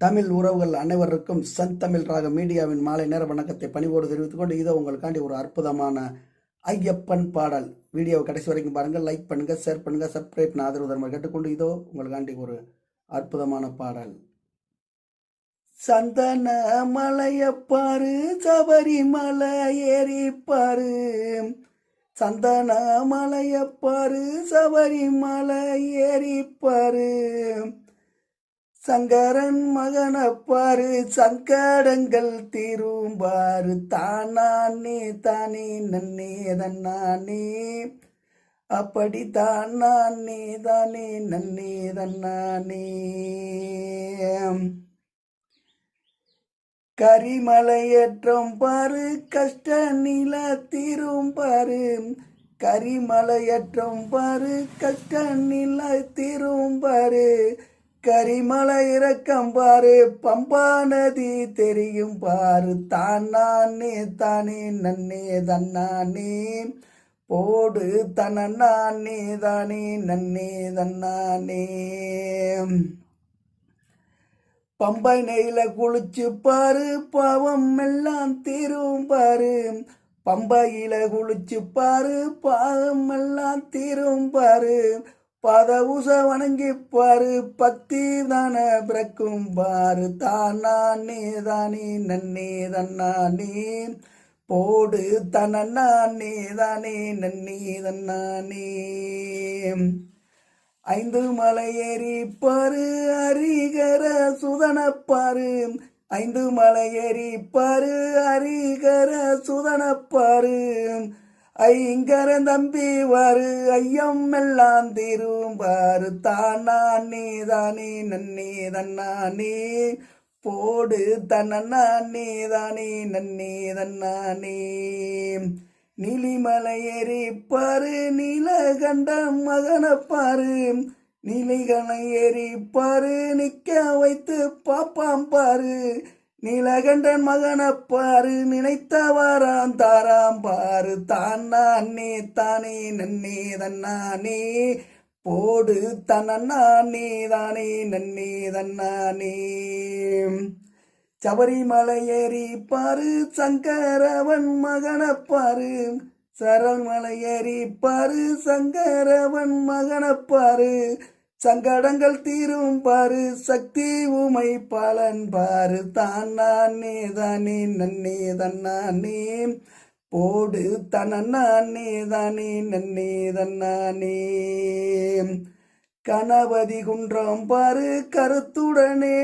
தமிழ் உறவுகள் அனைவருக்கும் தமிழ் ராக மீடியாவின் மாலை நேர வணக்கத்தை பணிவோடு தெரிவித்துக் கொண்டு இதோ உங்களுக்காண்டி ஒரு அற்புதமான ஐயப்பன் பாடல். வீடியோவை கடைசி வரைக்கும் பாருங்கள், லைக் பண்ணுங்க, ஷேர் பண்ணுங்க, சப்ஸ்கிரைப் ஆதரவு தர்மம் கேட்டுக்கொண்டு இதோ உங்களுக்காண்டி ஒரு அற்புதமான பாடல். சந்தன மலையப்பாரு, சபரிமலை ஏறிப்பாரு, சந்தன மலையப்பாரு, சபரிமலை ஏறிப்பாரு, சங்கரன் மகனப்பாரு, சங்கடங்கள் தீரும்பாரு, தானே தானே நன்னே தன்னானே, அப்படி தானே தானே நன்னே தன்னானே. கரிமலையேற்றம் பாரு, கஷ்ட நில தீரும் பாரு, கரிமலையேற்றம் பாரு, கஷ்ட நில தீரும் பாரு, கரிமலை இறக்கம் பாரு, பம்பா நதி தெரியும் பாரு, தானே தானே நன்னே தன்னானே, போடு தனநானே தானே நன்னே தன்னானே. பம்பை நெய்ல குளிச்சு பாரு, பாவம் எல்லாம் தீரும் பாரு, பம்பையில குளிச்சு பாரு, பாவம் எல்லாம் தீரும் பாரு, பாத உச வணங்கி பாரு, பக்தி தான பிறக்கும் பாரு, தானே தானே நன்னே தன்னானே, போடு தனநானே தானே நன்னே தன்னானே. ஐந்து மலை ஏறி பாரு, ஹரிகர சுதனப்பாரு, ஐந்து மலை ஏறி பாரு, ஹரிகர சுதனப்பாரு, ஐங்கரன் தம்பி வாரு, ஐயம் எல்லாம் தீரும் பாரு, தானே தானே நன்னே தன்னானே, போடு தனநானே தானே நன்னே தன்னானே. நீலிமலை ஏறி பாரு, நீலகண்டன் மகனப்பாரு, நீலிகனை ஏறி பாரு, நிக்க வைத்து பாப்பாம் பாரு, நீலகண்டன் மகனப்பாரு, நினைத்தவாராம் தாராம் பாரு, தானே தானே நன்னே தன்னானே, போடு தனநானே தானே நன்னே தன்னானே. சபரிமலை ஏறி பாரு, சங்கரவன் மகனப்பாரு, சரமலை ஏறி பாரு, சங்கரவன் மகனப்பாரு, சங்கடங்கள் தீரும் பாரு, சக்தி உமை பாலன் பாரு, தானே தானே நன்னே தன்னானே, போடு தனநானே தானே நன்னே தன்னானே. கணபதி குன்றம் பாரு, கருத்துடனே